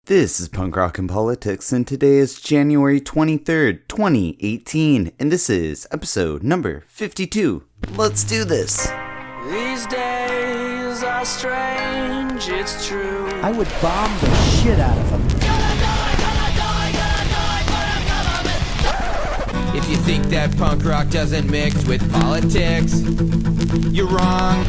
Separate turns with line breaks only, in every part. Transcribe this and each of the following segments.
This is Punk Rock and Politics, and today is January 23rd, 2018, and this is episode number 52. Let's do this!
These days are strange, it's true.
I would bomb the shit out of them.
If you think that punk rock doesn't mix with politics, you're wrong.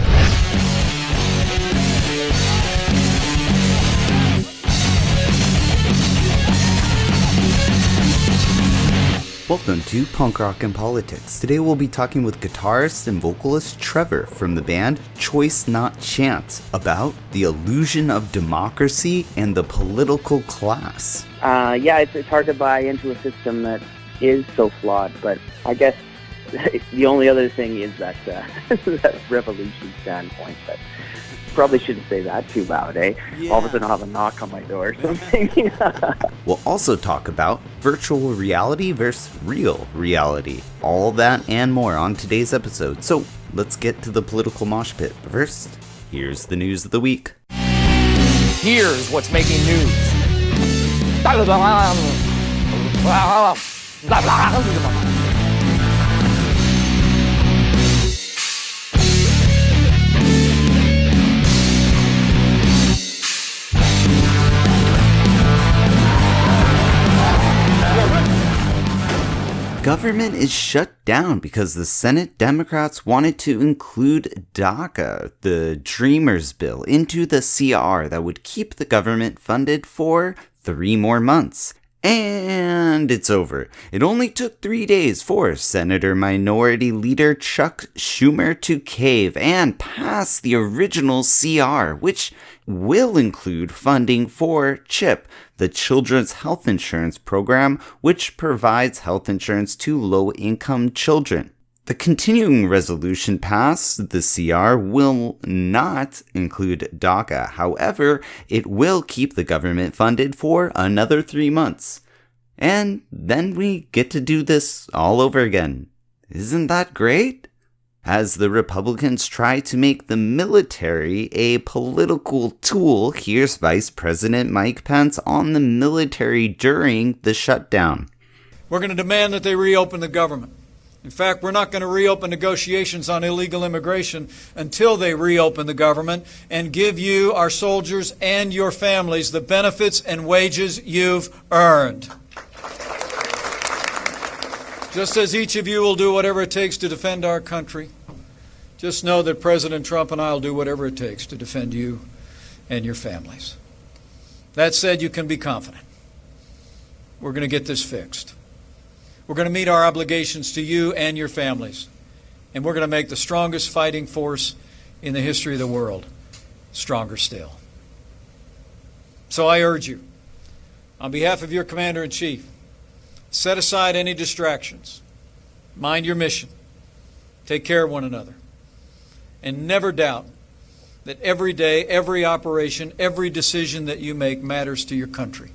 Welcome to Punk Rock and Politics. Today we'll be talking with guitarist and vocalist Trevor from the band Choice Not Chance about the illusion of democracy and the political class.
It's hard to buy into a system that is so flawed, but I guess the only other thing is that revolution standpoint. But probably shouldn't say that too loud, eh? Yeah. All of a sudden I'll have a knock on my door or something.
We'll also talk about virtual reality versus real reality. All that and more on today's episode. So let's get to the political mosh pit. But first, here's the news of the week.
Here's what's making news.
Government is shut down because the Senate Democrats wanted to include DACA, the Dreamers Bill, into the CR that would keep the government funded for 3 more months. And it's over. It only took 3 days for Senator Minority Leader Chuck Schumer to cave and pass the original CR, which will include funding for CHIP, the Children's Health Insurance Program, which provides health insurance to low-income children. The continuing resolution passed the CR will not include DACA. However, it will keep the government funded for another 3 months. And then we get to do this all over again. Isn't that great? As the Republicans try to make the military a political tool, here's Vice President Mike Pence on the military during the shutdown.
We're going to demand that they reopen the government. In fact, we're not going to reopen negotiations on illegal immigration until they reopen the government and give you, our soldiers, and your families the benefits and wages you've earned. Just as each of you will do whatever it takes to defend our country, just know that President Trump and I will do whatever it takes to defend you and your families. That said, you can be confident. We're going to get this fixed. We're going to meet our obligations to you and your families, and we're going to make the strongest fighting force in the history of the world stronger still. So I urge you, on behalf of your Commander-in-Chief, set aside any distractions, mind your mission, take care of one another, and never doubt that every day, every operation, every decision that you make matters to your country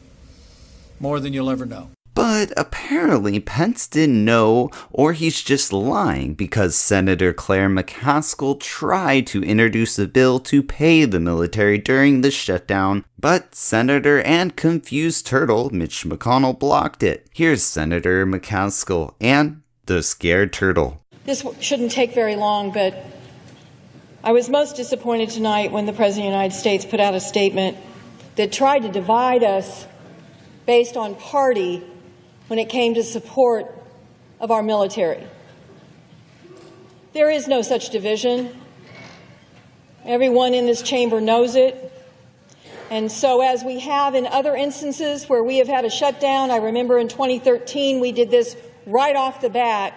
more than you'll ever know.
But apparently Pence didn't know, or he's just lying, because Senator Claire McCaskill tried to introduce a bill to pay the military during the shutdown, but Senator and confused turtle Mitch McConnell blocked it. Here's Senator McCaskill and the scared turtle.
This shouldn't take very long, but I was most disappointed tonight when the President of the United States put out a statement that tried to divide us based on party when it came to support of our military. There is no such division. Everyone in this chamber knows it. And so as we have in other instances where we have had a shutdown, I remember in 2013 we did this right off the bat,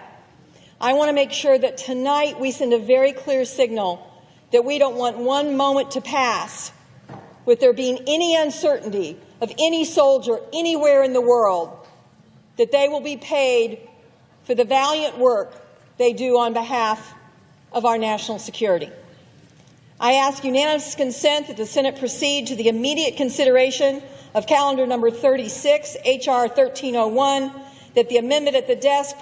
I want to make sure that tonight we send a very clear signal that we don't want one moment to pass with there being any uncertainty of any soldier anywhere in the world that they will be paid for the valiant work they do on behalf of our national security. I ask unanimous consent that the Senate proceed to the immediate consideration of calendar number 36, H.R. 1301, that the amendment at the desk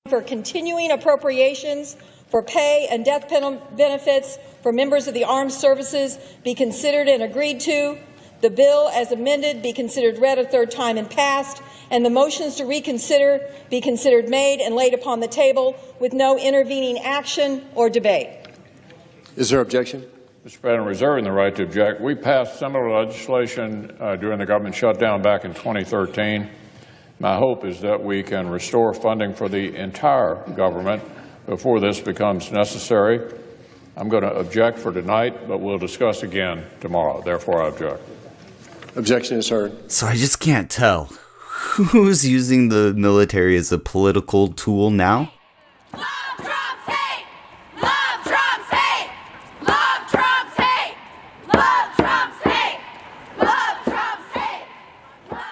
for continuing appropriations for pay and death benefits for members of the armed services be considered and agreed to, the bill as amended be considered read a third time and passed, and the motions to reconsider be considered made and laid upon the table with no intervening action or debate.
Is there objection?
Mr. President, reserving the right to object. We passed similar legislation during the government shutdown back in 2013. My hope is that we can restore funding for the entire government before this becomes necessary. I'm going to object for tonight, but we'll discuss again tomorrow. Therefore, I object.
Objection is heard.
So I just can't tell. Who's using the military as a political tool now?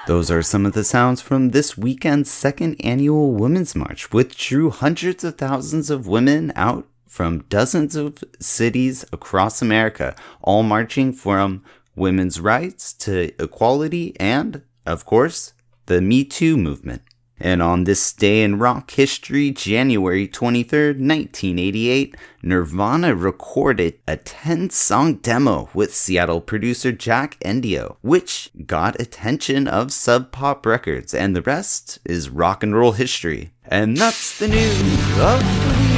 Those are some of the sounds from this weekend's second annual Women's March, which drew hundreds of thousands of women out from dozens of cities across America, all marching from women's rights to equality and, of course, the Me Too movement. And on this day in rock history, January 23rd, 1988, Nirvana recorded a 10-song demo with Seattle producer Jack Endino, which got attention of Sub Pop Records, and the rest is rock and roll history. And that's the news of the week.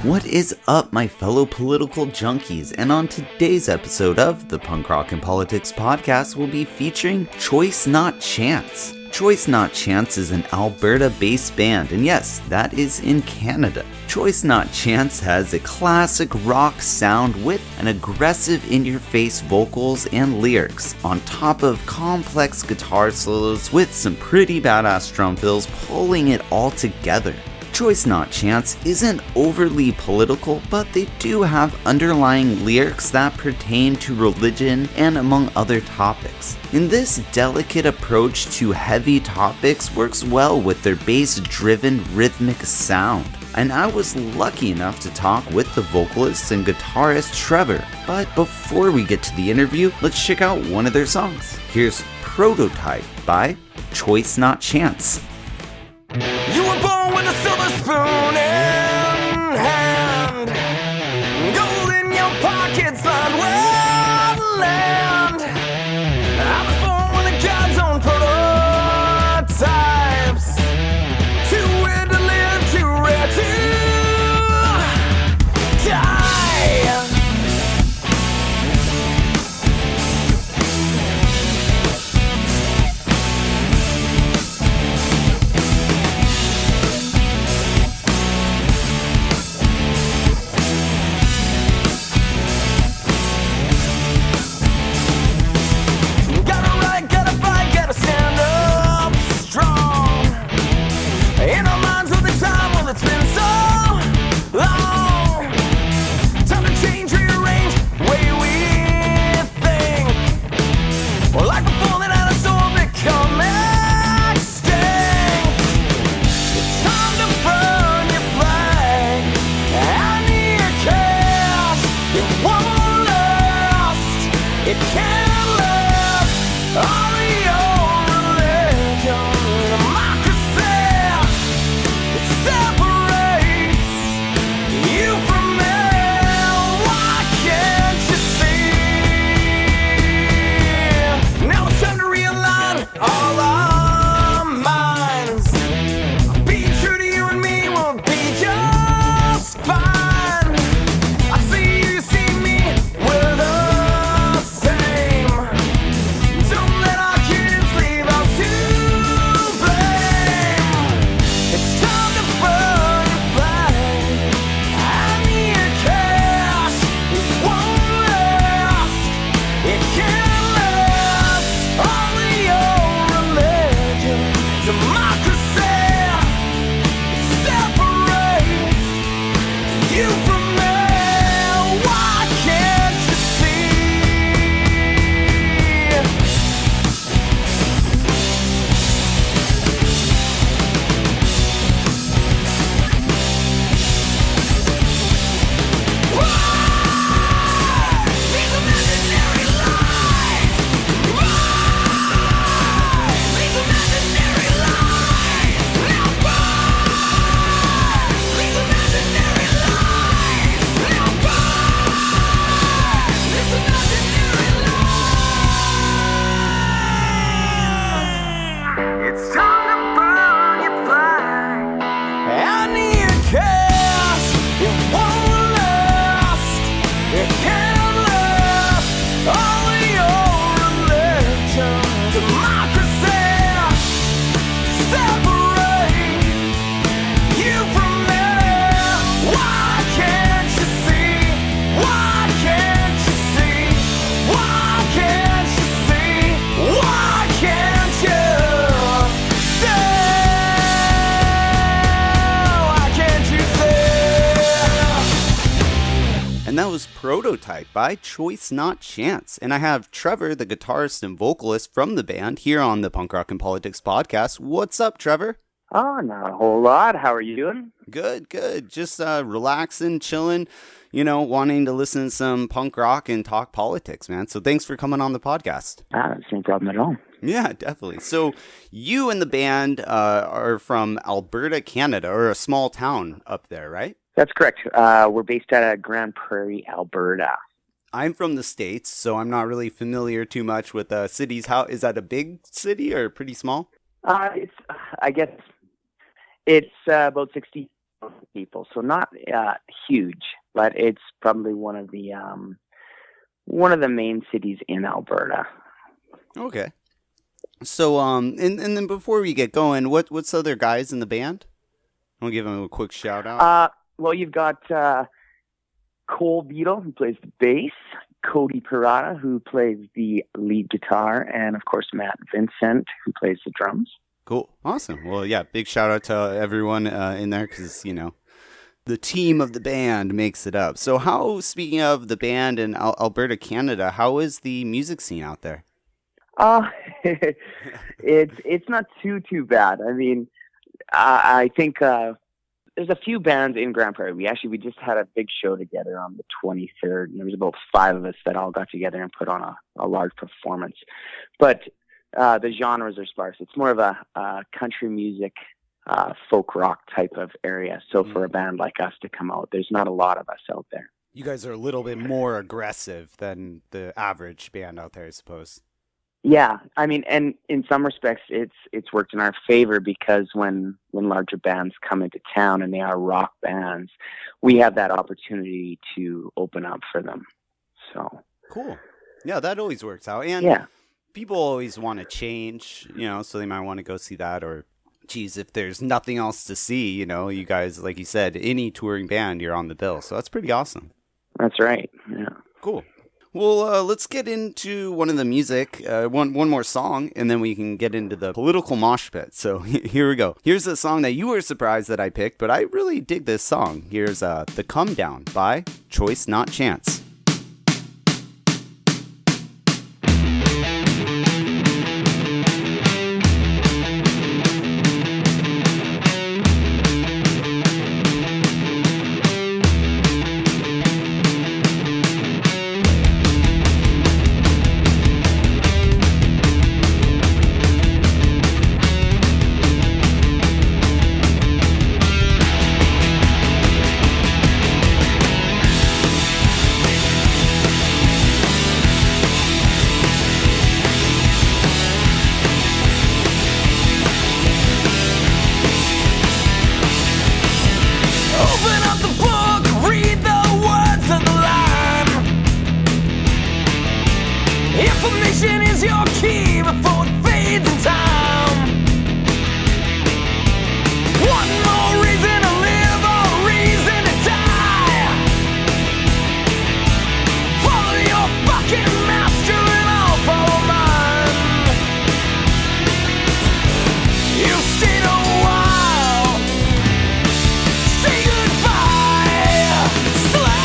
What is up, my fellow political junkies? And on today's episode of the Punk Rock and Politics podcast, we'll be featuring Choice Not Chance. Choice Not Chance is an Alberta-based band, and yes, that is in Canada. Choice Not Chance has a classic rock sound with an aggressive in-your-face vocals and lyrics, on top of complex guitar solos with some pretty badass drum fills pulling it all together. Choice Not Chance isn't overly political, but they do have underlying lyrics that pertain to religion and among other topics. And this delicate approach to heavy topics works well with their bass-driven rhythmic sound. And I was lucky enough to talk with the vocalist and guitarist Trevor. But before we get to the interview, let's check out one of their songs. Here's Prototype by Choice Not Chance.
You were born with a silver spoon in hand, gold in your pockets, lined with land. I was born with a God's own prototypes, too weird to live, too rare to die. Fine. I see you see me, we're the same.
Prototype by Choice Not Chance. And I have Trevor, the guitarist and vocalist from the band, here on the Punk Rock and Politics podcast. What's up, Trevor?
Oh, not a whole lot. How are you doing?
Good. Just relaxing, chilling, wanting to listen to some punk rock and talk politics, man. So thanks for coming on the podcast.
It's no problem at all.
Yeah, definitely. So you and the band are from Alberta, Canada, or a small town up there, right?
That's correct. We're based out of Grand Prairie, Alberta.
I'm from the States, so I'm not really familiar too much with cities. How is that, a big city or pretty small?
I guess it's about 60 people, so not huge, but it's probably one of the main cities in Alberta.
Okay. So and then before we get going, what's the other guys in the band? I'll give them a quick shout out.
Well, you've got Cole Beadle, who plays the bass, Cody Parada, who plays the lead guitar, and of course Matt Vincent, who plays the drums.
Cool. Awesome. Well, yeah, big shout out to everyone in there because, the team of the band makes it up. So speaking of the band in Alberta, Canada, how is the music scene out there?
It's not too bad. I mean, I think there's a few bands in Grand Prairie. We just had a big show together on the 23rd, and there was about 5 of us that all got together and put on a large performance. But the genres are sparse. It's more of a country music, folk rock type of area. So for a band like us to come out, there's not a lot of us out there.
You guys are a little bit more aggressive than the average band out there, I suppose.
Yeah, I mean, and in some respects, it's worked in our favor because when larger bands come into town and they are rock bands, we have that opportunity to open up for them. So
cool. Yeah, that always works out. And
yeah,
people always want to change, so they might want to go see that. Or, geez, if there's nothing else to see, you guys, like you said, any touring band, you're on the bill. So that's pretty awesome.
That's right. Yeah.
Cool. Well, let's get into one of the music, one more song, and then we can get into the political mosh pit. So here we go. Here's a song that you were surprised that I picked, but I really dig this song. Here's The Come Down by Choice Not Chance.
Information is your key before it fades in time. One more reason to live or a reason to die. Follow your fucking master and I'll follow mine. You stayed a while. Say goodbye. Slave.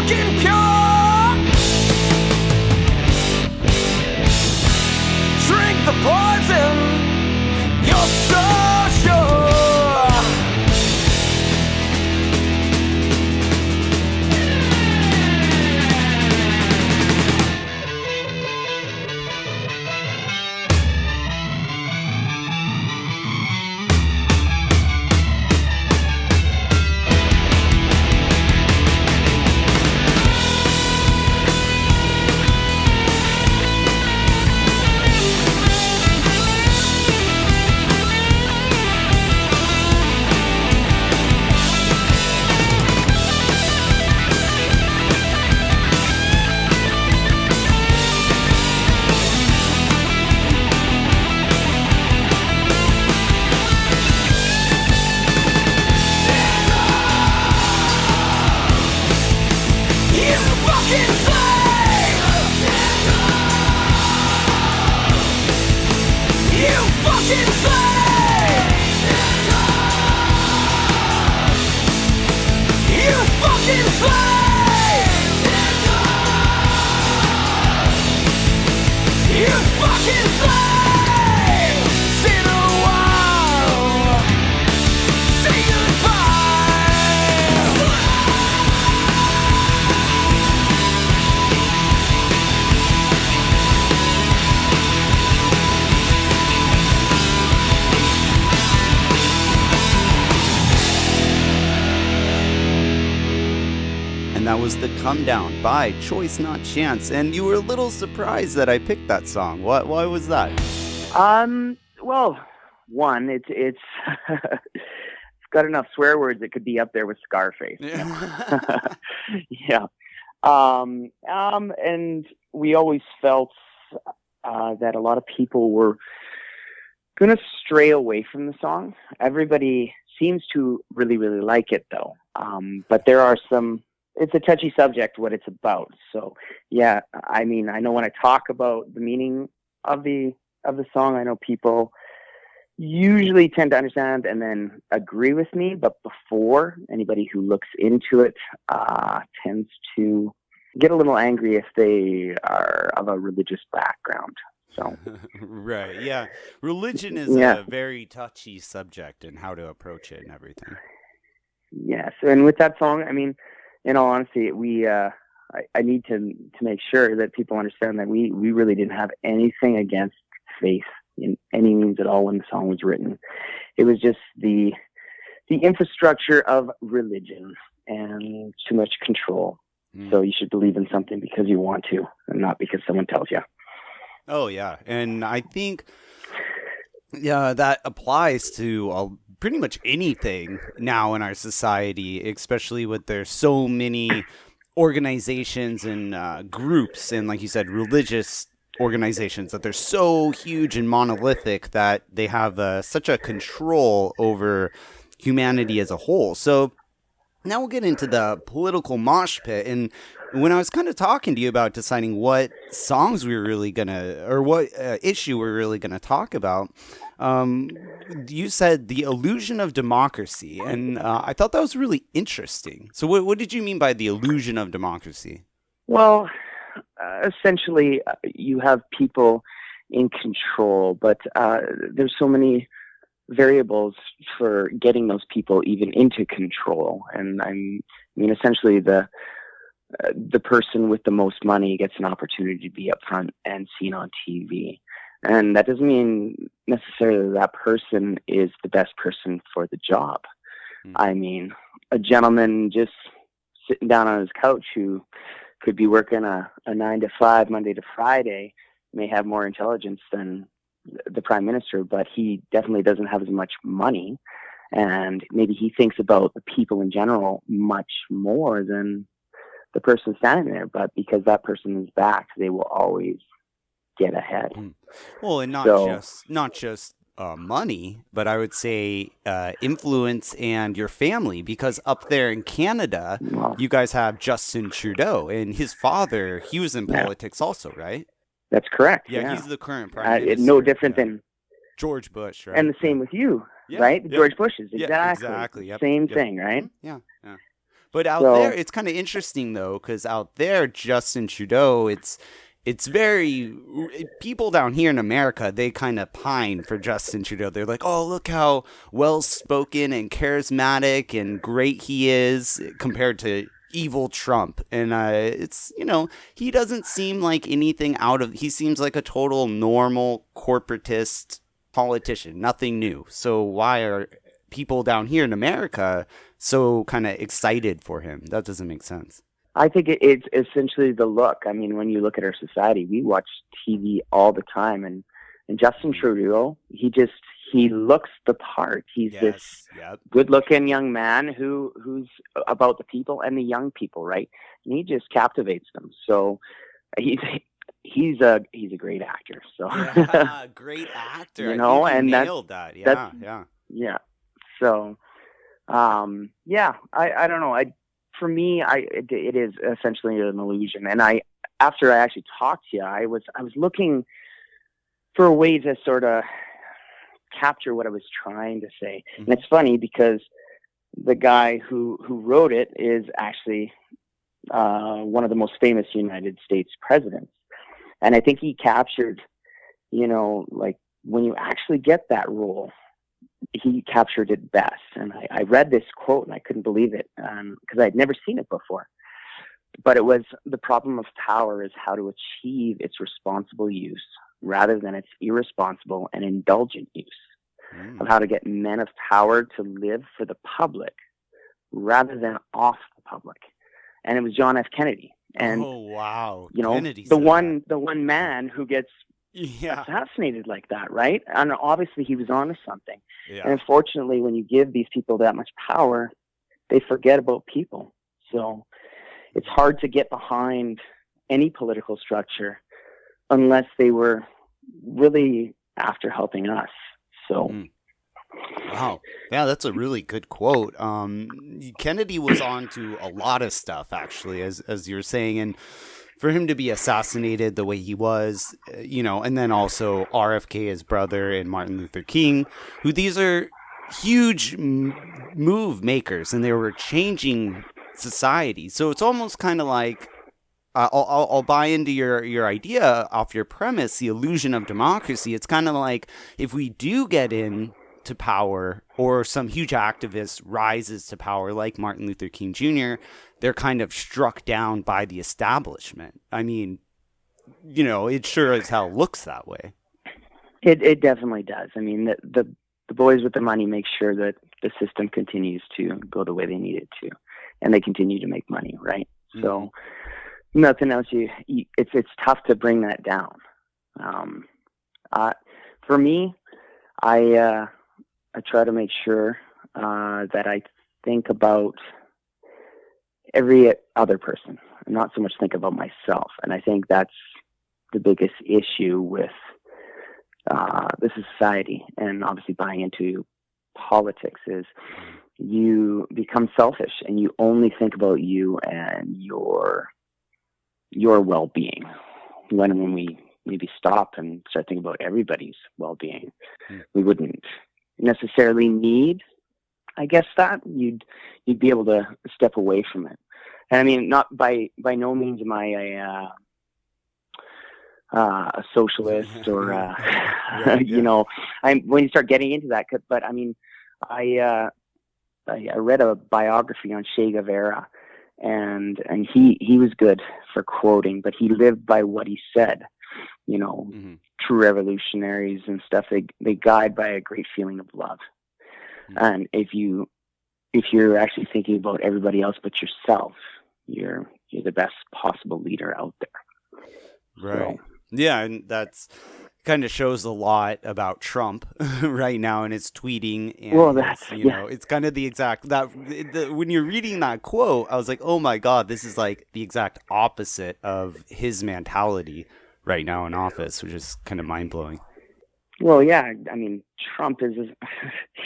fucking pure. Drink the poison, you're so sure.
That was The Come Down by Choice Not Chance, and you were a little surprised that I picked that song. Why was that?
Well, one, it's it's got enough swear words it could be up there with Scarface. Yeah. And we always felt that a lot of people were going to stray away from the song. Everybody seems to really, really like it, though. But there are some. It's a touchy subject, what it's about. So, yeah, I mean, I know when I talk about the meaning of the song, I know people usually tend to understand and then agree with me. But before, anybody who looks into it tends to get a little angry if they are of a religious background. So,
right, yeah, religion is a very touchy subject and how to approach it and everything.
Yes, and with that song, I mean, in all honesty, I need to make sure that people understand that we really didn't have anything against faith in any means at all when the song was written. It was just the infrastructure of religion and too much control. So you should believe in something because you want to and not because someone tells you.
Oh, yeah. And I think that applies to pretty much anything now in our society, especially with there's so many organizations and groups and, like you said, religious organizations that they're so huge and monolithic that they have such a control over humanity as a whole. So now we'll get into the political mosh pit. And when I was kind of talking to you about deciding what songs we were really going to, or what issue we're really going to talk about, you said the illusion of democracy. And I thought that was really interesting. So what did you mean by the illusion of democracy?
Well, essentially, you have people in control, but there's so many variables for getting those people even into control. And I mean, essentially, the person with the most money gets an opportunity to be up front and seen on TV. And that doesn't mean necessarily that person is the best person for the job. I mean, a gentleman just sitting down on his couch who could be working a 9 to 5, Monday to Friday, may have more intelligence than the prime minister, but he definitely doesn't have as much money. And maybe he thinks about the people in general much more than the person standing there. But because that person is back, they will always get ahead.
Well, and not just money, but I would say influence and your family, because up there in Canada, you guys have Justin Trudeau, and his father, he was in politics also, right?
That's correct.
Yeah, he's the current prime minister.
No different than
George Bush, right?
And the same with you, right? George Bush's, exactly.
Exactly. Yep.
Same thing, right?
Yeah. But out there, it's kind of interesting, though, because out there, Justin Trudeau, it's very, people down here in America, they kind of pine for Justin Trudeau. They're like, oh, look how well-spoken and charismatic and great he is compared to evil Trump. And it's, he doesn't seem like anything he seems like a total normal corporatist politician, nothing new. So why are people down here in America so kind of excited for him? That doesn't make sense.
I think it's essentially the look. I mean, when you look at our society, we watch TV all the time, and Justin Trudeau, he looks the part. He's this good-looking young man who's about the people and the young people, right? And he just captivates them. So he's a great actor. So
great actor.
And
nailed that. Yeah.
So, I don't know. For me, it is essentially an illusion. And after I actually talked to you, I was looking for a way to sort of capture what I was trying to say. Mm-hmm. And it's funny because the guy who wrote it is actually one of the most famous United States presidents. And I think he captured, like when you actually get that role, he captured it best. And I read this quote and I couldn't believe it because I'd never seen it before. But it was, the problem of power is how to achieve its responsible use rather than its irresponsible and indulgent use. Of how to get men of power to live for the public rather than off the public. And it was John F. Kennedy. And
oh wow.
Kennedy the one man who gets assassinated like that, right? And obviously he was onto something. Yeah. And unfortunately, when you give these people that much power, they forget about people. So it's hard to get behind any political structure unless they were really after helping us. So.
Wow. Yeah, that's a really good quote. Kennedy was on to a lot of stuff, actually, as you're saying. And for him to be assassinated the way he was, and then also RFK, his brother, and Martin Luther King, who these are huge move makers, and they were changing society. So it's almost kind of like, I'll buy into your idea off your premise, the illusion of democracy. It's kind of like if we do get in to power, or some huge activist rises to power like Martin Luther King Jr., they're kind of struck down by the establishment. I mean, it sure as hell looks that way.
It definitely does. I mean, the boys with the money make sure that the system continues to go the way they need it to, and they continue to make money, right? Mm-hmm. So nothing else. It's tough to bring that down. For me, I try to make sure that I think about every other person and not so much think about myself. And I think that's the biggest issue with the society, and obviously buying into politics, is you become selfish and you only think about you and your well-being. When we maybe stop and start thinking about everybody's well-being, we wouldn't necessarily need, I guess, that you'd be able to step away from it. And I mean, not by no means am I a socialist or when you start getting into that. But I mean, I read a biography on Che Guevara, and he was good for quoting, but he lived by what he said. True revolutionaries and stuff, they guide by a great feeling of love. And if you're actually thinking about everybody else but yourself, you're the best possible leader out there.
Right. So. Yeah, and that's kind of shows a lot about Trump right now in his tweeting. And it's kind of the exact when you're reading that quote, I was like, oh my God, this is like the exact opposite of his mentality right now in office, which is kind of mind-blowing.
Well, yeah, I mean, Trump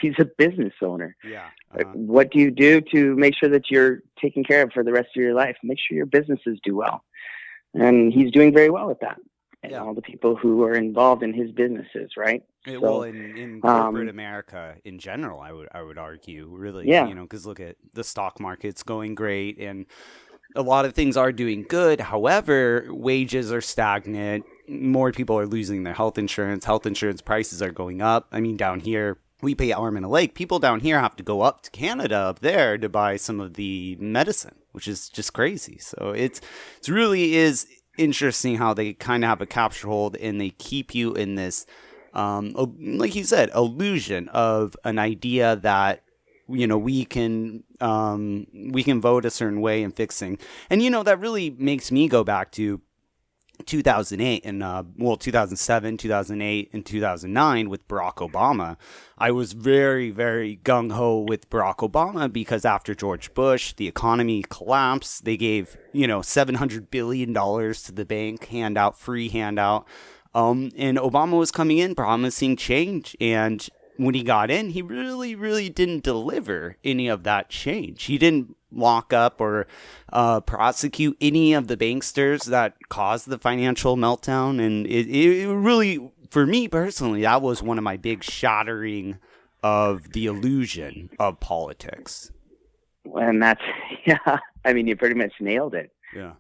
he's a business owner.
Yeah.
What do you do to make sure that you're taken care of for the rest of your life? Make sure your businesses do well. And he's doing very well with that. and all the people who are involved in his businesses, right?
Well, in corporate America in general, I would argue, really, because look at the stock market's going great, and a lot of things are doing good. However, wages are stagnant. More people are losing their health insurance. Health insurance prices are going up. I mean, down here, we pay arm and a leg. People down here have to go up to Canada up there to buy some of the medicine, which is just crazy. So it's really is interesting how they kind of have a capture hold, and they keep you in this, like you said, illusion of an idea that, we can vote a certain way and fixing. And, that really makes me go back to 2008 and 2007, 2008, and 2009 with Barack Obama. I was very, very gung-ho with Barack Obama because after George Bush, the economy collapsed. They gave, $700 billion to the bank, free handout. And Obama was coming in promising change. And when he got in, he really, really didn't deliver any of that change. He didn't lock up or prosecute any of the banksters that caused the financial meltdown. And it really, for me personally, that was one of my big shattering of the illusion of politics.
And that's, I mean, you pretty much nailed it.
Yeah.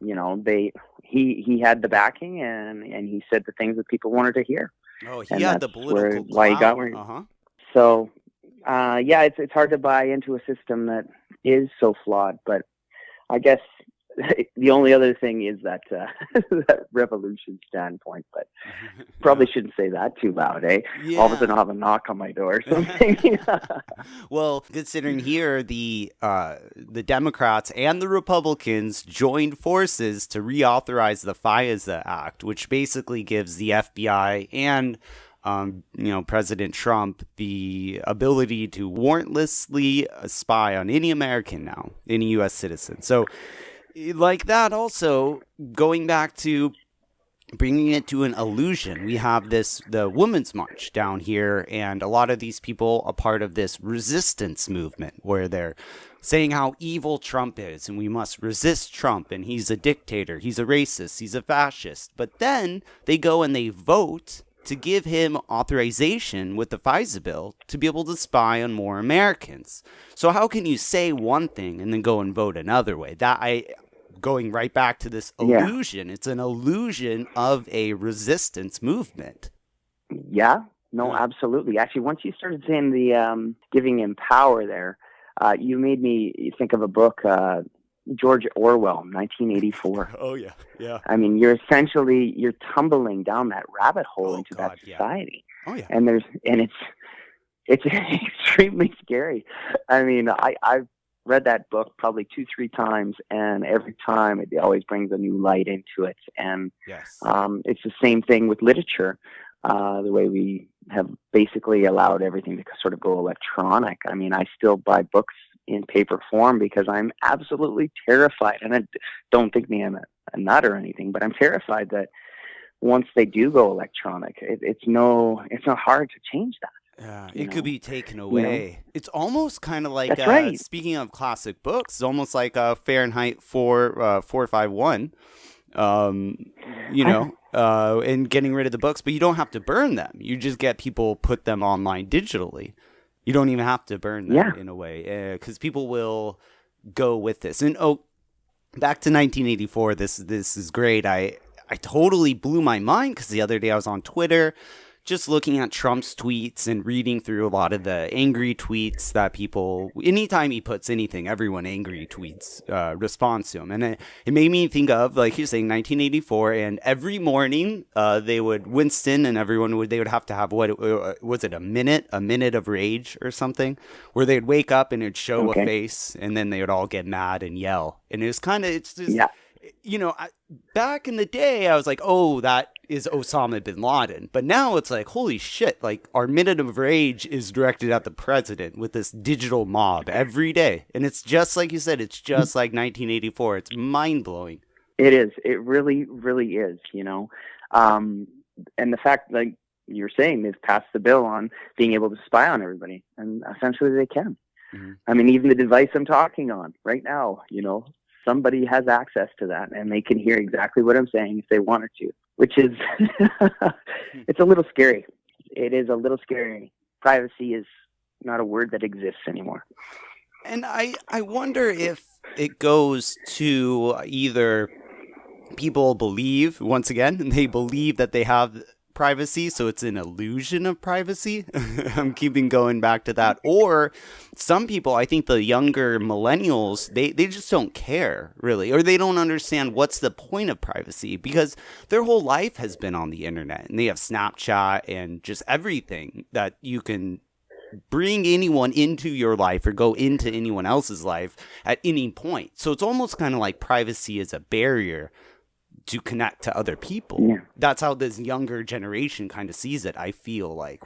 He had the backing, and he said the things that people wanted to hear.
Oh, he had the political clout.
Why he got where. So, it's hard to buy into a system that is so flawed. But I guess the only other thing is that that revolution standpoint. But probably shouldn't say that too loud, eh?
Yeah.
All of a sudden I'll have a knock on my door or something.
Well, considering here the Democrats and the Republicans joined forces to reauthorize the FISA Act, which basically gives the FBI and President Trump the ability to warrantlessly spy on any American now, any U.S. citizen. So like that also, going back to bringing it to an illusion, we have the Women's March down here, and a lot of these people are part of this resistance movement where they're saying how evil Trump is, and we must resist Trump, and he's a dictator, he's a racist, he's a fascist. But then they go and they vote to give him authorization with the FISA bill to be able to spy on more Americans. So how can you say one thing and then go and vote another way? Going right back to this illusion. It's an illusion of a resistance movement.
Yeah, no, absolutely. Actually, once you started saying the giving him power there, you made me think of a book, George Orwell, 1984.
Oh, yeah, yeah.
I mean, you're tumbling down that rabbit hole into that society.
Yeah. Oh, yeah.
And it's extremely scary. I mean, I've read that book probably 2-3 times, and every time it always brings a new light into it. And
yes.
It's the same thing with literature, the way we have basically allowed everything to sort of go electronic. I mean, I still buy books in paper form because I'm absolutely terrified, and I don't think me I'm a nut or anything, but I'm terrified that once they do go electronic, it's not hard to change that.
Yeah, it could be taken away. It's almost kind of like, speaking of classic books, it's almost like Fahrenheit 451, and getting rid of the books, but you don't have to burn them. You just get people put them online digitally. You don't even have to burn them in a way, because people will go with this. And back to 1984, this is great. I totally blew my mind because the other day I was on Twitter just looking at Trump's tweets and reading through a lot of the angry tweets that people, anytime he puts anything, everyone angry tweets, responds to him. And it made me think of, like you're saying, 1984, and every morning Winston and everyone they would have to have, was it a minute of rage or something, where they'd wake up and it'd show a face, and then they would all get mad and yell. And it was back in the day, I was like, oh, that is Osama bin Laden. But now it's like, holy shit, like our minute of rage is directed at the president with this digital mob every day. And it's just like you said, it's just like 1984. It's mind-blowing.
It is. It really, really is, And the fact, like you're saying, they've passed the bill on being able to spy on everybody. And essentially they can. Mm-hmm. I mean, even the device I'm talking on right now, somebody has access to that, and they can hear exactly what I'm saying if they wanted to. which is, it's a little scary. It is a little scary. Privacy is not a word that exists anymore.
And I wonder if it goes to either people believe, once again, they believe that they have privacy, so it's an illusion of privacy. I'm keeping going back to that. Or some people, I think the younger millennials, they just don't care, really, or they don't understand what's the point of privacy, because their whole life has been on the internet, and they have Snapchat and just everything that you can bring anyone into your life or go into anyone else's life at any point. So it's almost kind of like privacy is a barrier to connect to other people.
Yeah.
That's how this younger generation kind of sees it, I feel like,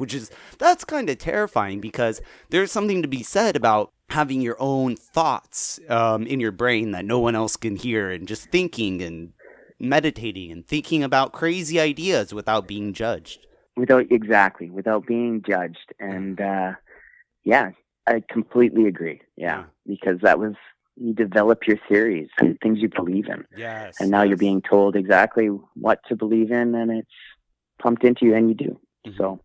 that's kind of terrifying, because there's something to be said about having your own thoughts in your brain that no one else can hear, and just thinking and meditating and thinking about crazy ideas without being judged.
Without being judged. And yeah, I completely agree. Yeah, because you develop your theories and things you believe in.
Yes.
And now you're being told exactly what to believe in, and it's pumped into you, and you do. Mm-hmm. So,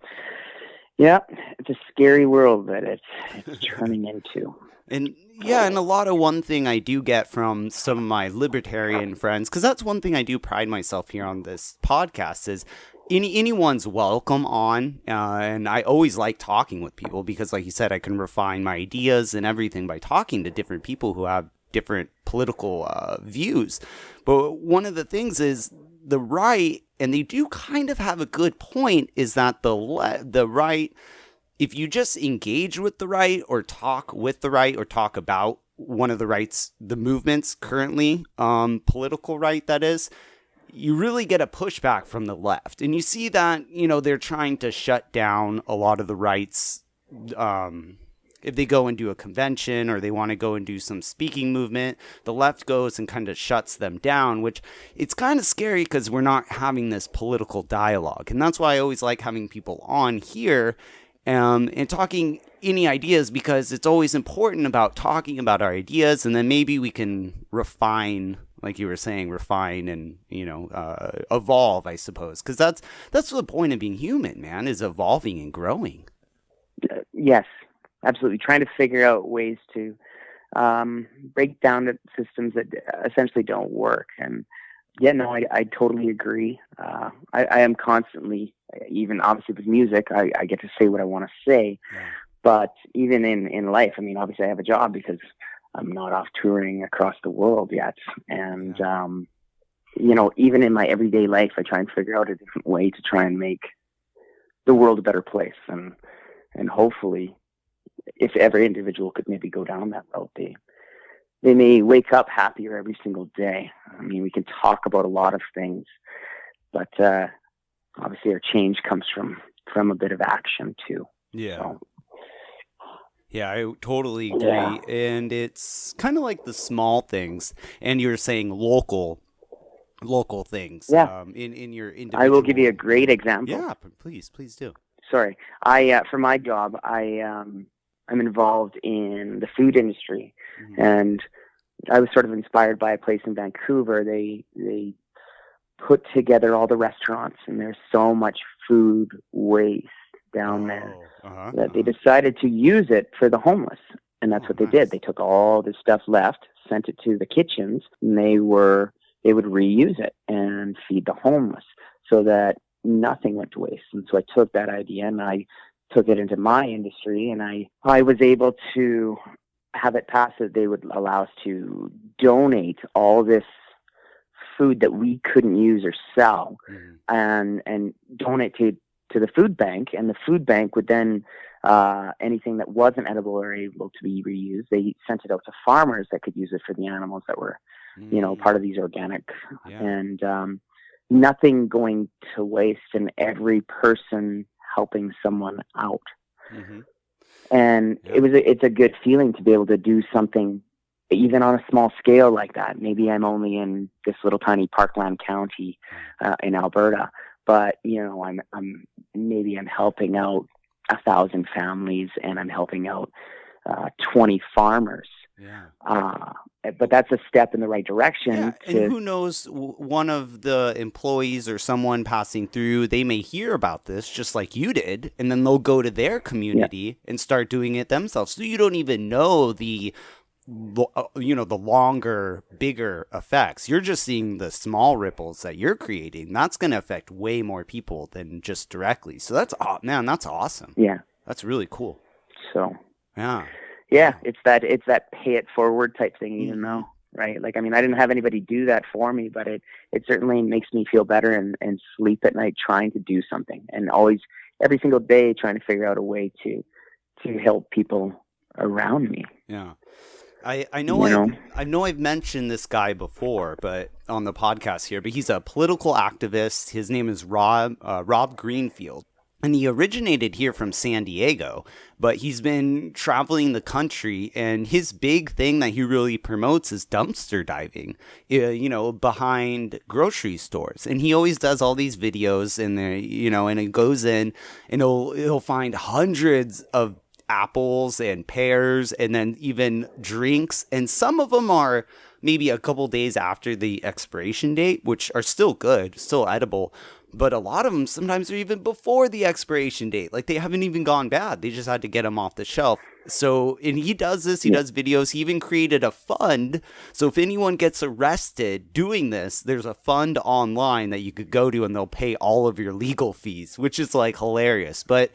yeah, it's a scary world that it's turning into.
And yeah, and a lot of one thing I do get from some of my libertarian friends, because that's one thing I do pride myself here on this podcast, is anyone's welcome on, and I always like talking with people, because like you said, I can refine my ideas and everything by talking to different people who have different political views. But one of the things is the right, and they do kind of have a good point, is that the right, if you just engage with the right or talk with the right or talk about one of the rights, the movements currently, political right that is, you really get a pushback from the left. And you see that, they're trying to shut down a lot of the rights. If they go and do a convention, or they want to go and do some speaking movement, the left goes and kind of shuts them down, which it's kind of scary, because we're not having this political dialogue. And that's why I always like having people on here and talking any ideas, because it's always important about talking about our ideas, and then maybe we can refine, like you were saying, and, evolve, I suppose. Because that's the point of being human, man, is evolving and growing.
Yes, absolutely. Trying to figure out ways to break down the systems that essentially don't work. And yeah, no, I totally agree. I am constantly, even obviously with music, I get to say what I want to say. Yeah. But even in life, I mean, obviously I have a job because I'm not off touring across the world yet. And, even in my everyday life, I try and figure out a different way to try and make the world a better place. And hopefully, if every individual could maybe go down that road, they may wake up happier every single day. I mean, we can talk about a lot of things, but obviously our change comes from a bit of action too.
Yeah.
So,
yeah, I totally agree.
Yeah.
And it's kind of like the small things. And you're saying local things.
Yeah.
In your individual.
I will give you a great example.
Yeah, please do.
Sorry. For my job, I'm involved in the food industry. Mm-hmm. And I was sort of inspired by a place in Vancouver. They put together all the restaurants, and there's so much food waste down there that they decided to use it for the homeless. And that's what they did. They took all the stuff left, sent it to the kitchens, and they would reuse it and feed the homeless, so that nothing went to waste. And so I took that idea and I took it into my industry, and I was able to have it passed that they would allow us to donate all this food that we couldn't use or sell, and donate to the food bank. And the food bank would then, anything that wasn't edible or able to be reused, they sent it out to farmers that could use it for the animals that were, part of these organic, and nothing going to waste, and every person helping someone out. Mm-hmm. And it's a good feeling to be able to do something even on a small scale like that. Maybe I'm only in this little tiny Parkland County in Alberta, but I'm helping out 1,000 families, and I'm helping out 20 farmers
Yeah.
But that's a step in the right direction.
Yeah, and who knows, one of the employees or someone passing through, they may hear about this just like you did, and then they'll go to their community and start doing it themselves. So you don't even know the longer, bigger effects. You're just seeing the small ripples that you're creating. That's going to affect way more people than just directly. So that's awesome.
Yeah.
That's really cool.
So.
Yeah.
Yeah, it's that pay it forward type thing, you know, right? Like, I mean, I didn't have anybody do that for me, but it certainly makes me feel better and sleep at night trying to do something, and always every single day trying to figure out a way to help people around me.
Yeah. I know I've mentioned this guy before, but on the podcast here, but he's a political activist. His name is Rob Greenfield. And he originated here from San Diego, but he's been traveling the country, and his big thing that he really promotes is dumpster diving, behind grocery stores. And he always does all these videos, and and he goes in and he'll find hundreds of apples and pears and then even drinks, and some of them are maybe a couple days after the expiration date, which are still good, still edible. But a lot of them sometimes are even before the expiration date. Like, they haven't even gone bad. They just had to get them off the shelf. So, and he does this. He does videos. He even created a fund. So if anyone gets arrested doing this, there's a fund online that you could go to, and they'll pay all of your legal fees, which is like hilarious. But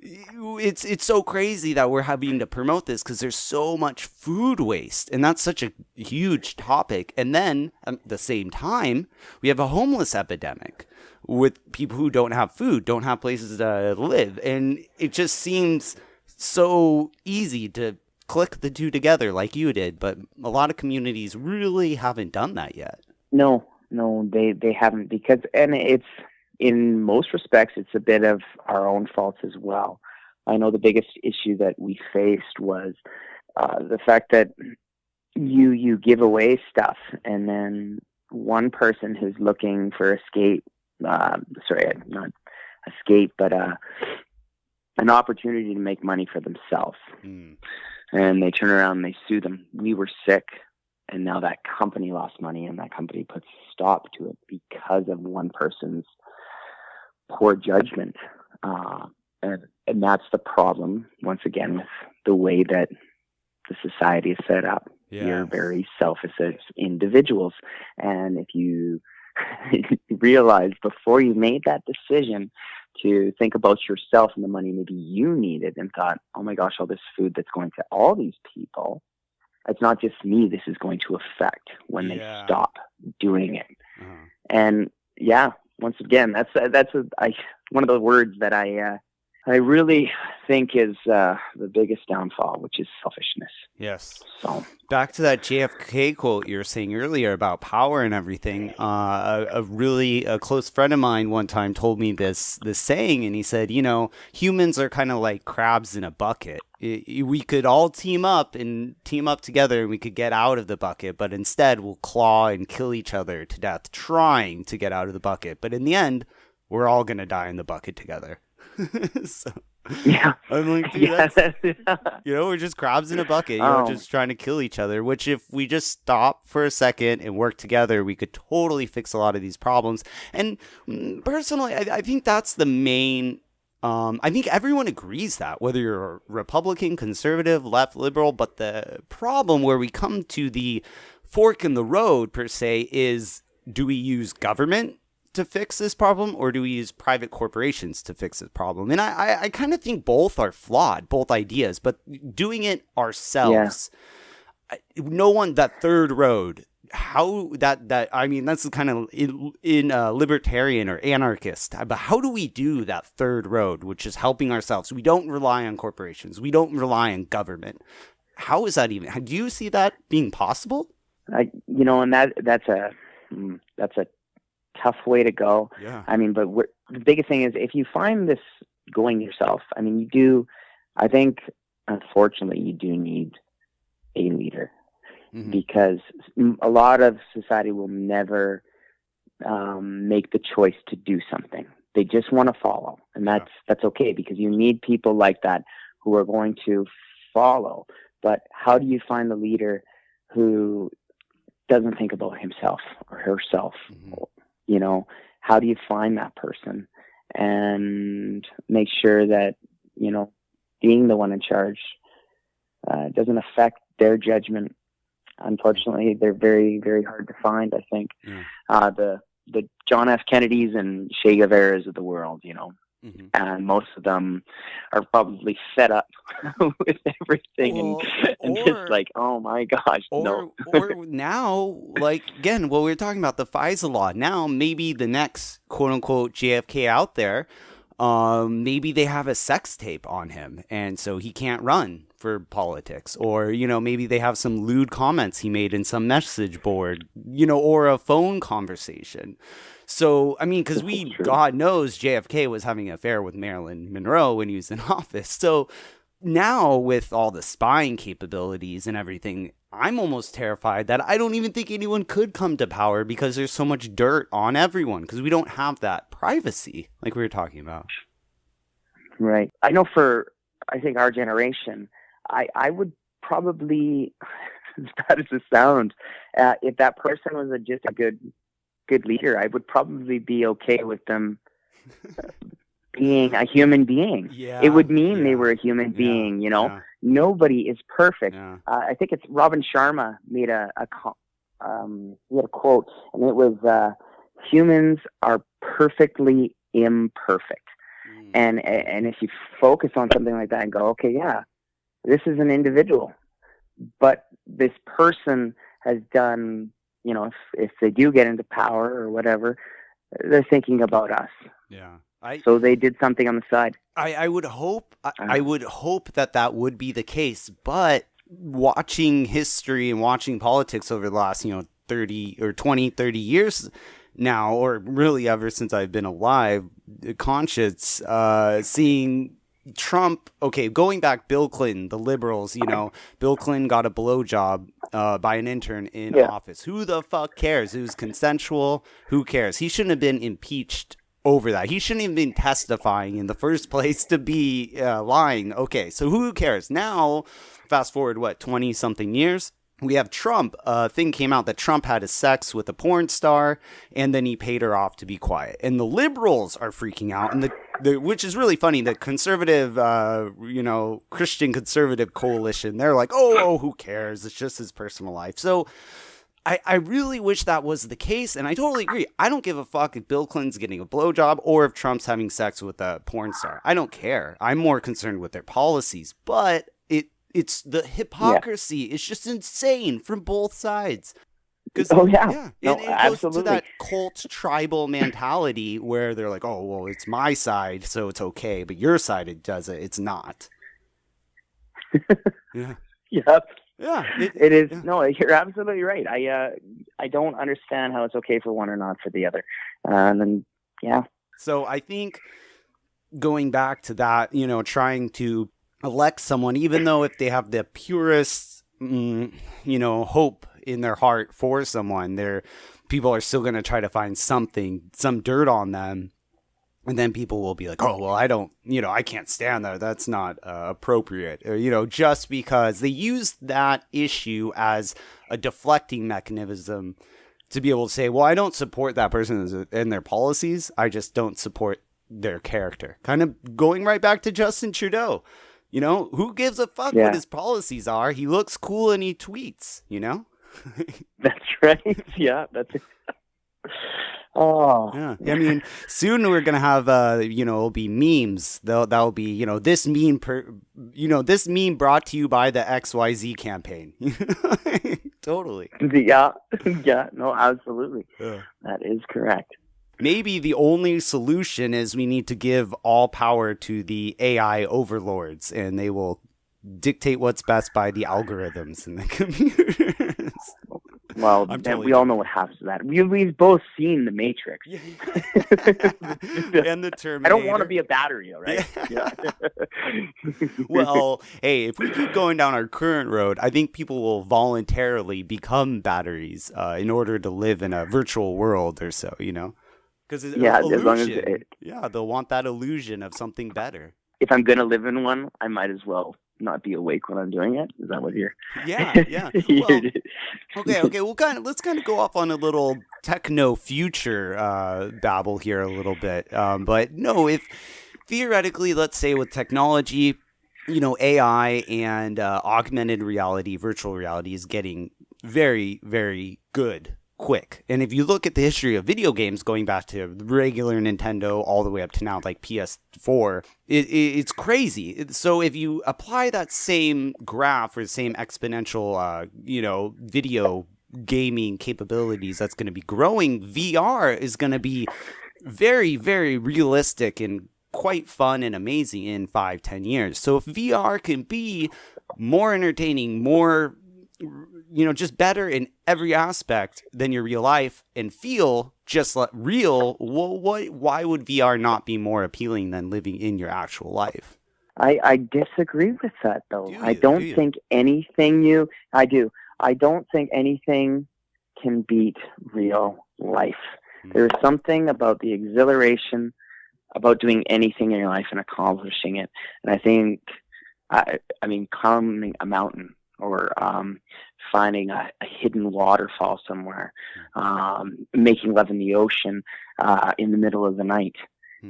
it's so crazy that we're having to promote this because there's so much food waste, and that's such a huge topic. And then at the same time, we have a homeless epidemic with people who don't have food, don't have places to live. And it just seems so easy to click the two together like you did, but a lot of communities really haven't done that yet.
No, they haven't, because, and it's, in most respects, it's a bit of our own fault as well. I know the biggest issue that we faced was the fact that you give away stuff, and then one person who's looking for not escape, but an opportunity to make money for themselves. And they turn around and they sue them. We were sick, and now that company lost money, and that company puts a stop to it because of one person's poor judgment. And that's the problem, once again, with the way that the society is set up. Yeah. You're very selfish as individuals. And if you realize before you made that decision to think about yourself and the money maybe you needed, and thought, oh my gosh, all this food that's going to all these people, it's not just me this is going to affect when they stop doing it. And once again, that's one of the words that I really think is the biggest downfall, which is selfishness.
Yes.
So
back to that JFK quote you were saying earlier about power and everything. A close friend of mine one time told me this saying, and he said, humans are kind of like crabs in a bucket. We could all team up together, and we could get out of the bucket, but instead we'll claw and kill each other to death trying to get out of the bucket. But in the end, we're all going to die in the bucket together. So, I'm like, dude, we're just crabs in a bucket, just trying to kill each other, which if we just stop for a second and work together, we could totally fix a lot of these problems. And personally, I think that's the main, I think everyone agrees that, whether you're a Republican, conservative, left, liberal, but the problem where we come to the fork in the road, per se, is, do we use government to fix this problem, or do we use private corporations to fix this problem? And I kind of think both are flawed, both ideas, but doing it ourselves, that third road, how I mean, that's the kind of in libertarian or anarchist, but how do we do that third road, which is helping ourselves? We don't rely on corporations. We don't rely on government. How is that even? Do you see that being possible?
And that's a tough way to go.
Yeah.
I mean, but the biggest thing is, if you find this going yourself, I mean, I think, unfortunately, you do need a leader, because a lot of society will never make the choice to do something. They just want to follow. And that's okay, because you need people like that who are going to follow. But how do you find the leader who doesn't think about himself or herself? You know, how do you find that person and make sure that, you know, being the one in charge doesn't affect their judgment? Unfortunately, they're very, very hard to find, I think. The John F. Kennedys and Che Guevaras of the world, you know. And most of them are probably fed up with everything and just like, oh my gosh, no.
Or now, like, again, what we were talking about, the FISA law. Now, maybe the next quote-unquote JFK out there, maybe they have a sex tape on him, and so he can't run for politics. Or, you know, maybe they have some lewd comments he made in some message board, you know, or a phone conversation. So, I mean, because God knows JFK was having an affair with Marilyn Monroe when he was in office. So now with all the spying capabilities and everything, I'm almost terrified that I don't even think anyone could come to power because there's so much dirt on everyone because we don't have that privacy like we were talking about.
Right. I know I think our generation, I would probably, as bad as it sounds, if that person was just a good leader, I would probably be okay with them being a human being. It would mean they were a human being, you know. Nobody is perfect. I think it's Robin Sharma made a quote, and it was, humans are perfectly imperfect. And if you focus on something like that and go, okay, yeah, this is an individual, but this person has done, you know, if they do get into power or whatever, they're thinking about us. So they did something on the side.
I would hope that would be the case. But watching history and watching politics over the last, 30 years now, or really ever since I've been alive, conscious, seeing Trump, going back, Bill Clinton, the liberals, Bill Clinton got a blowjob by an intern in office. Who the fuck cares? It was consensual. Who cares? He shouldn't have been impeached over that. He shouldn't have been testifying in the first place to be lying. Okay, so who cares? Now, fast forward, 20-something years? We have Trump. A thing came out that Trump had a sex with a porn star, and then he paid her off to be quiet. And the liberals are freaking out, and which is really funny. The conservative, Christian conservative coalition, they're like, oh, who cares? It's just his personal life. So I really wish that was the case, and I totally agree. I don't give a fuck if Bill Clinton's getting a blowjob or if Trump's having sex with a porn star. I don't care. I'm more concerned with their policies, but it's the hypocrisy. It's just insane from both sides.
No,
and it
absolutely.
goes to that cult tribal mentality where they're like, oh, well, it's my side, so it's okay, but your side, it's not. It is.
Yeah. No, you're absolutely right. I don't understand how it's okay for one or not for the other.
So I think going back to that, trying to elect someone, even though if they have the purest, hope in their heart for someone, people are still going to try to find some dirt on them. And then people will be like, oh, well, I can't stand that. That's not appropriate. Or, just because they use that issue as a deflecting mechanism to be able to say, well, I don't support that person and their policies. I just don't support their character. Kind of going right back to Justin Trudeau. Who gives a fuck what his policies are? He looks cool and he tweets,
That's right. Yeah, that's it. Oh,
yeah. I mean, soon we're gonna have, it'll be memes. That'll be, this meme this meme brought to you by the XYZ campaign. Totally.
Yeah. No, absolutely. Yeah. That is correct.
Maybe the only solution is we need to give all power to the AI overlords, and they will dictate what's best by the algorithms in the computers.
Well, we all know what happens to that. We've both seen The Matrix.
And the Terminator.
I don't want to be a battery, right? Yeah.
Well, hey, if we keep going down our current road, I think people will voluntarily become batteries in order to live in a virtual world or so, Because
as long as
they'll want that illusion of something better.
if I'm going to live in one, I might as well not be awake when I'm doing it. Is that what you're?
Yeah. Well, okay. Well, let's kind of go off on a little techno future babble here a little bit. But no, if theoretically, let's say with technology, AI and augmented reality, virtual reality is getting very, very good quick. And if you look at the history of video games going back to regular Nintendo all the way up to now, like PS4, it's crazy. So if you apply that same graph or the same exponential, video gaming capabilities that's going to be growing, VR is going to be very, very realistic and quite fun and amazing in 5-10 years. So if VR can be more entertaining, more just better in every aspect than your real life and feel just like real, why would VR not be more appealing than living in your actual life?
I disagree with that, though. I don't think anything I don't think anything can beat real life. There's something about the exhilaration about doing anything in your life and accomplishing it. And I think, climbing a mountain, or finding a hidden waterfall somewhere, making love in the ocean in the middle of the night.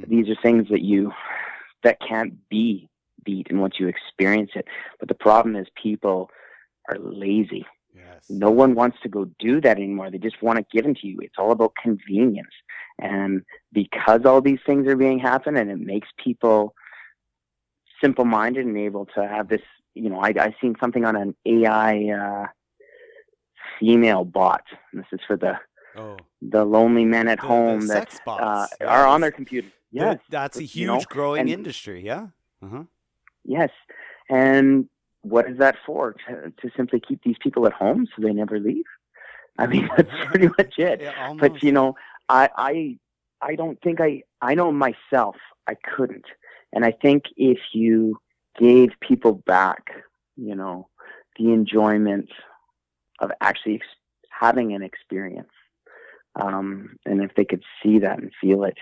These are things that can't be beat and once you experience it. But the problem is people are lazy.
Yes.
No one wants to go do that anymore. They just want it given to you. It's all about convenience. And because all these things are being happen, and it makes people simple-minded and able to have this, I seen something on an AI female bot. This is for the lonely men at home that are on their computer. Yes,
that's a huge growing industry. Yeah. Uh-huh.
Yes, and what is that for? To simply keep these people at home so they never leave? I mean, that's pretty much it.
Yeah,
but I don't think I know myself. I couldn't, and I think if you gave people back, the enjoyment of actually having an experience. And if they could see that and feel it,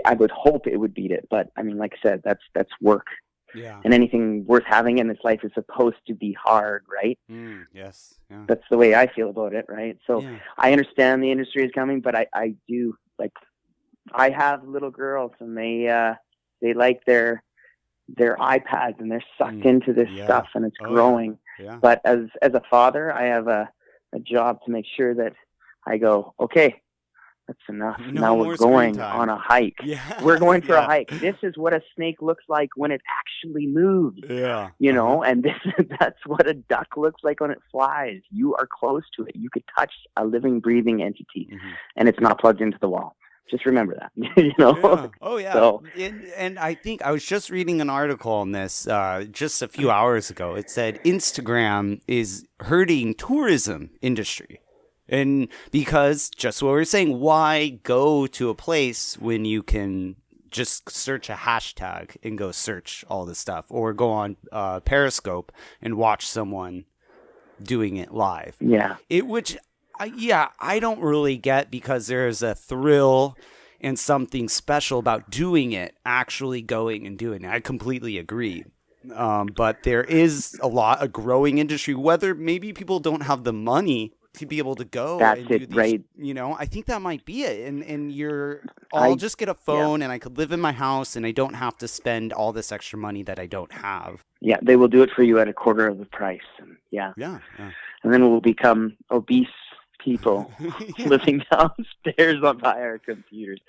I would hope it would beat it. But I mean, like I said, that's work.
Yeah.
And anything worth having in this life is supposed to be hard, right?
Yes. Yeah.
That's the way I feel about it, right? So I understand the industry is coming, but I do, I have little girls and they like their iPads and they're sucked into this stuff and it's growing.
Yeah.
But as a father, I have a job to make sure that I go, okay, that's enough. Now we're going on a hike.
Yeah.
We're going for a hike. This is what a snake looks like when it actually moves.
Yeah.
And that's what a duck looks like when it flies. You are close to it. You could touch a living, breathing entity, and it's not plugged into the wall. Just remember that,
Yeah. Oh, yeah.
So,
and I think I was just reading an article on this just a few hours ago. It said Instagram is hurting tourism industry. And because just what we were saying, why go to a place when you can just search a hashtag and go search all this stuff, or go on Periscope and watch someone doing it live?
Yeah.
I don't really get, because there's a thrill and something special about doing it, actually going and doing it. I completely agree. But there is a growing industry, whether maybe people don't have the money to be able to go.
That's
and do
it,
these,
right?
I think that might be it. And I'll just get a phone and I could live in my house and I don't have to spend all this extra money that I don't have.
Yeah, they will do it for you at a quarter of the price. Yeah. And then we'll become obese people living downstairs by our computers.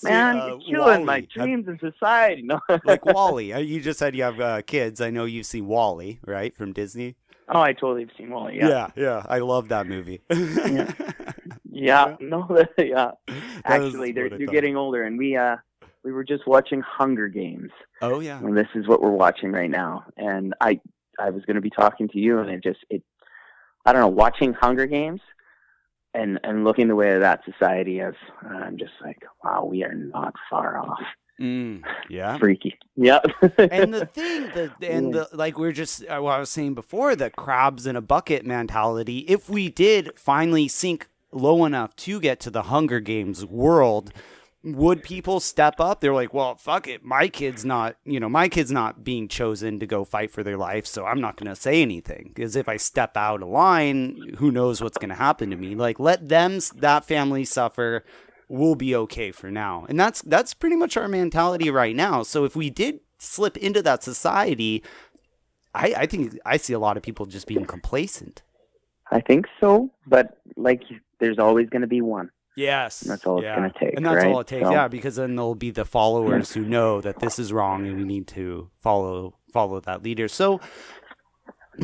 Man, you're killing my dreams in society. No.
Like WALL-E. You just said you have kids. I know you've seen WALL-E, right, from Disney?
Oh, I totally have seen WALL-E.
Yeah. I love that movie.
Yeah. Actually, you're getting older, and we were just watching Hunger Games.
Oh yeah.
And this is what we're watching right now. And I was going to be talking to you, and I don't know, watching Hunger Games and looking the way that society is, I'm just like, wow, we are not far off.
Yeah.
Freaky. Yeah.
And the thing like we were just, what I was saying before, the crabs in a bucket mentality, if we did finally sink low enough to get to the Hunger Games world, would people step up? They're like, well, fuck it. My kid's not being chosen to go fight for their life. So I'm not going to say anything, because if I step out of line, who knows what's going to happen to me? Like, let that family suffer. We'll be okay for now. And that's pretty much our mentality right now. So if we did slip into that society, I think I see a lot of people just being complacent.
I think so, but like, there's always going to be one.
Yes.
And that's all it's going to take.
And that's
right?
all it takes, because then there'll be the followers who know that this is wrong and we need to follow that leader. So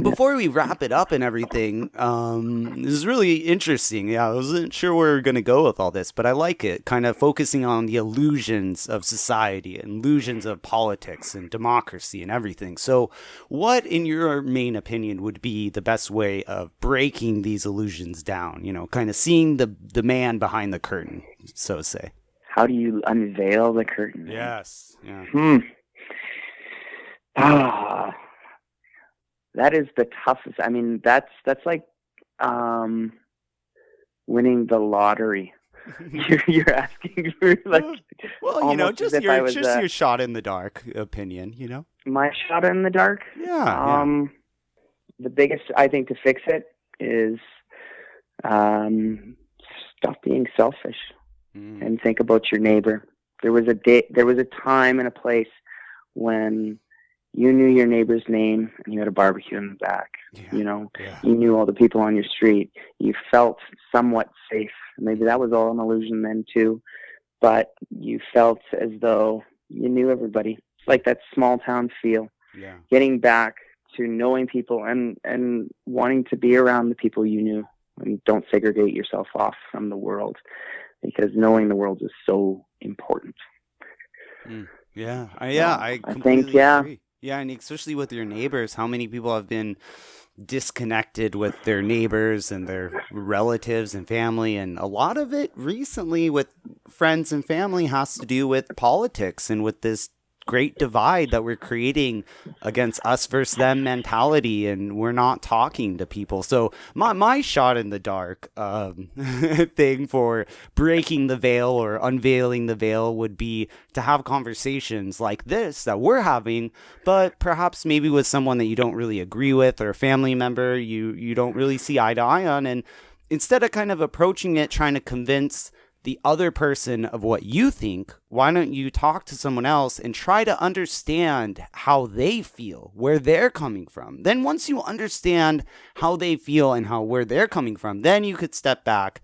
before we wrap it up and everything, this is really interesting. Yeah, I wasn't sure where we were going to go with all this, but I like it. Kind of focusing on the illusions of society and illusions of politics and democracy and everything. So what, in your main opinion, would be the best way of breaking these illusions down? You know, kind of seeing the man behind the curtain, so to say.
How do you unveil the curtain?
Yes. Yeah.
That is the toughest. I mean, that's like winning the lottery. You're asking for, like,
well, you know, just your shot in the dark opinion. You know,
my shot in the dark.
Yeah.
The biggest, I think, to fix it is stop being selfish and think about your neighbor. There was a time and a place when you knew your neighbor's name and you had a barbecue in the back. You know, you knew all the people on your street. You felt somewhat safe. Maybe that was all an illusion then too, but you felt as though you knew everybody. It's like that small town feel.
Yeah.
Getting back to knowing people and wanting to be around the people you knew, and don't segregate yourself off from the world, because knowing the world is so important.
I completely agree. Yeah, and especially with your neighbors, how many people have been disconnected with their neighbors and their relatives and family, and a lot of it recently with friends and family has to do with politics and with this great divide that we're creating against us versus them mentality, and we're not talking to people. So my shot in the dark thing for breaking the veil or unveiling the veil would be to have conversations like this that we're having, but perhaps maybe with someone that you don't really agree with, or a family member you don't really see eye to eye on, and instead of kind of approaching it trying to convince the other person of what you think, why don't you talk to someone else and try to understand how they feel, where they're coming from. Then once you understand how they feel and where they're coming from, then you could step back,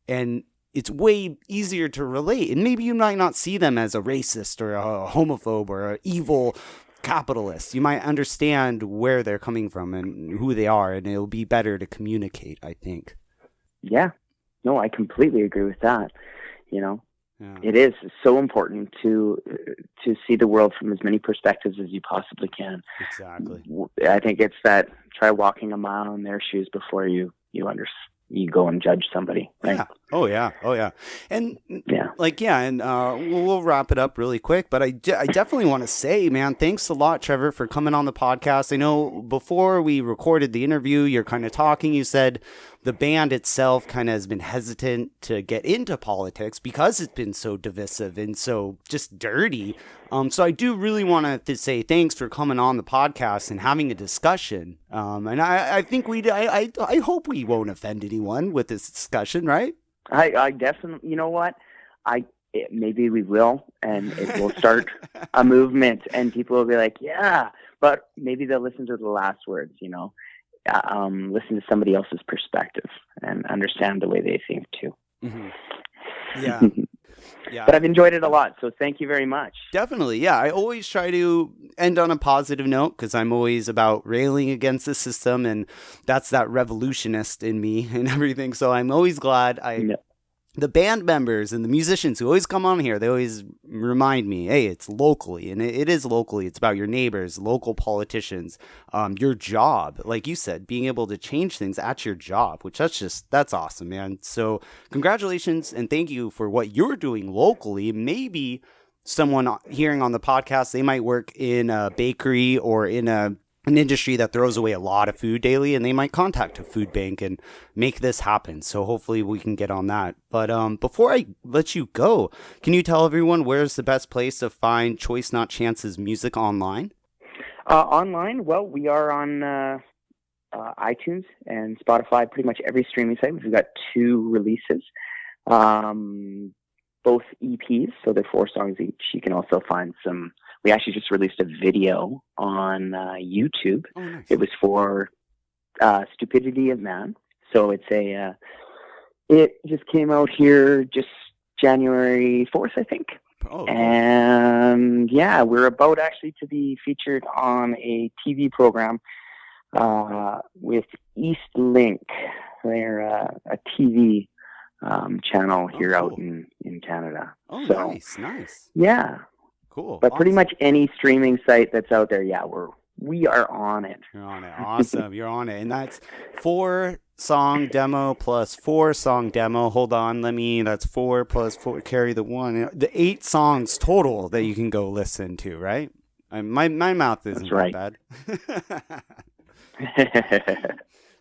and it's way easier to relate. And maybe you might not see them as a racist or a homophobe or an evil capitalist. You might understand where they're coming from and who they are, and it'll be better to communicate, I think.
Yeah. No, I completely agree with that. You know, It is so important to see the world from as many perspectives as you possibly can.
Exactly.
I think it's that try walking a mile in their shoes before you go and judge somebody. Right?
Yeah. Oh yeah. And we'll wrap it up really quick, but I definitely want to say, man, thanks a lot, Trevor, for coming on the podcast. I know before we recorded the interview, you're kind of talking, you said the band itself kind of has been hesitant to get into politics because it's been so divisive and so just dirty. So I do really want to say thanks for coming on the podcast and having a discussion. And I think I hope we won't offend anyone with this discussion, right?
I definitely, you know what? Maybe we will, and it will start a movement, and people will be like, yeah, but maybe they'll listen to the last words, you know, listen to somebody else's perspective and understand the way they think too.
Mm-hmm. Yeah. Yeah.
But I've enjoyed it a lot, so thank you very much.
Definitely, yeah. I always try to end on a positive note because I'm always about railing against the system, and that's that revolutionist in me and everything. So I'm always glad the band members and the musicians who always come on here, they always remind me, hey, it's locally, and it is locally. It's about your neighbors, local politicians, your job. Like you said, being able to change things at your job, which that's awesome, man. So congratulations, and thank you for what you're doing locally. Maybe someone hearing on the podcast, they might work in a bakery or in a an industry that throws away a lot of food daily, and they might contact a food bank and make this happen. So hopefully we can get on that. But before I let you go, can you tell everyone where's the best place to find Choice Not Chance's music online?
Online, well, we are on iTunes and Spotify, pretty much every streaming site. We've got 2 releases, both EPs, so they're 4 songs each. You can also find some. We actually just released a video on YouTube. Oh, nice. It was for Stupidity of Man. So it's it just came out here just January 4th, I think. Oh, and yeah, we're about actually to be featured on a TV program with East Link. They're a TV channel here out in Canada.
Oh, so, nice.
Yeah.
Cool.
But pretty much any streaming site that's out there, yeah, we are on it.
You're on it. Awesome. You're on it. And that's 4-song demo plus 4-song demo. Hold on. That's 4 plus 4. Carry the 1. The 8 songs total that you can go listen to, right? My mouth isn't that bad.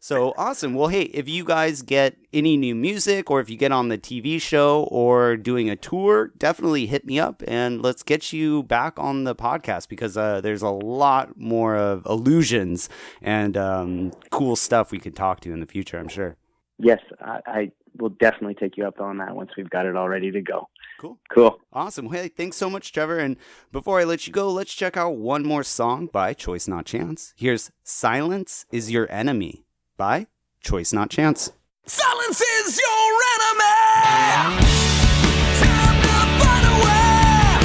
So awesome. Well, hey, if you guys get any new music, or if you get on the TV show or doing a tour, definitely hit me up and let's get you back on the podcast, because there's a lot more of illusions and cool stuff we could talk to in the future, I'm sure.
Yes, I will definitely take you up on that once we've got it all ready to go.
Cool. Awesome. Well, hey, thanks so much, Trevor. And before I let you go, let's check out one more song by Choice Not Chance. Here's Silence Is Your Enemy by Choice Not Chance.
Silence is your enemy. Time to find a way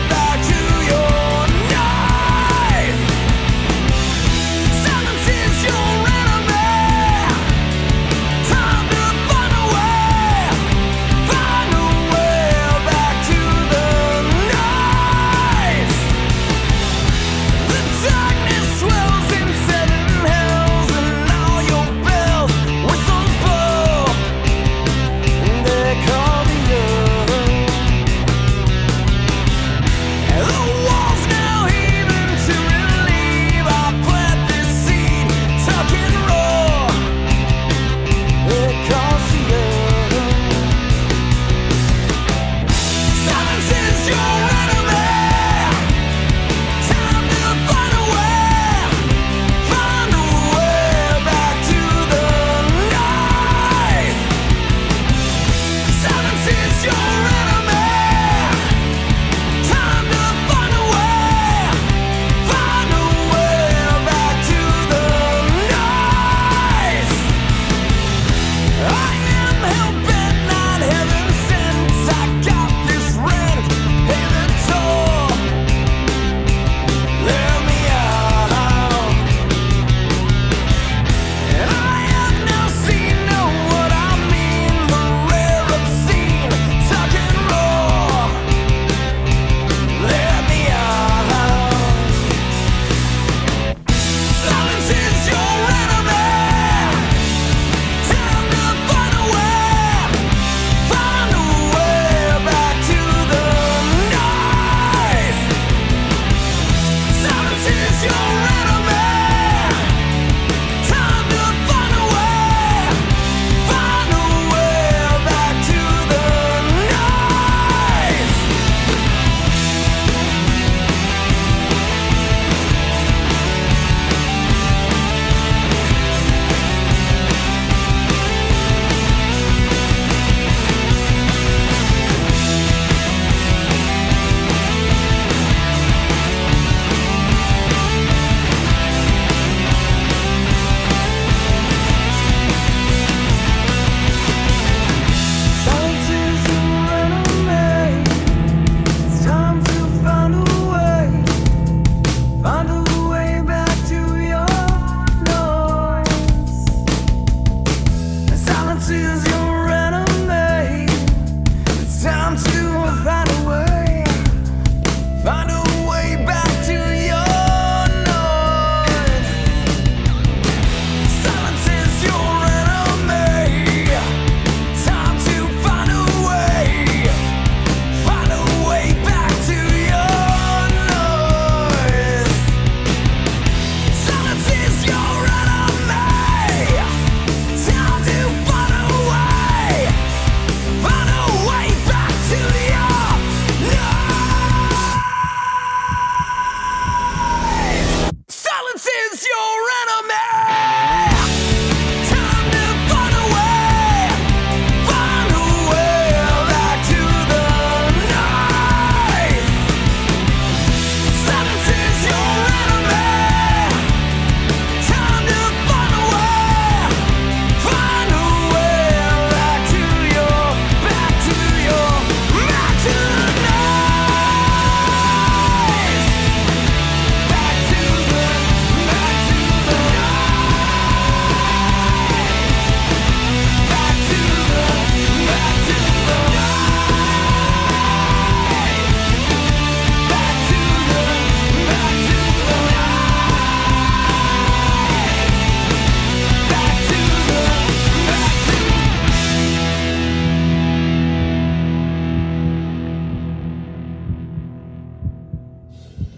back to your knife. Silence is your enemy. Time to find a way back to the knife. The darkness swells in 7 hells, and all your bells whistles blow.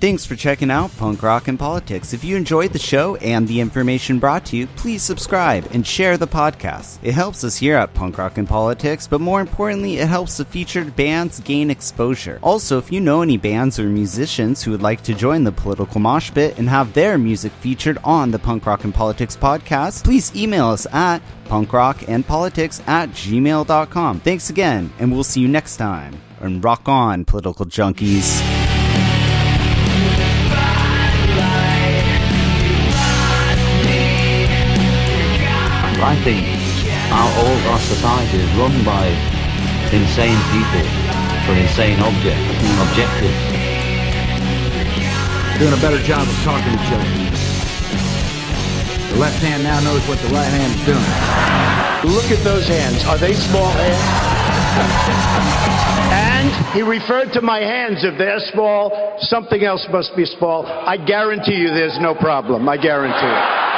Thanks for checking out Punk Rock and Politics. If you enjoyed the show and the information brought to you, please subscribe and share the podcast. It helps us here at Punk Rock and Politics, but more importantly, it helps the featured bands gain exposure. Also, if you know any bands or musicians who would like to join the political mosh pit and have their music featured on the Punk Rock and Politics podcast, please email us at punkrockandpolitics@gmail.com. Thanks again, and we'll see you next time. And rock on, political junkies.
I think our society is run by insane people for insane objectives.
Doing a better job of talking to each other. The left hand now knows what the right hand is doing.
Look at those hands. Are they small hands? And he referred to my hands. If they're small, something else must be small. I guarantee you there's no problem. I guarantee it.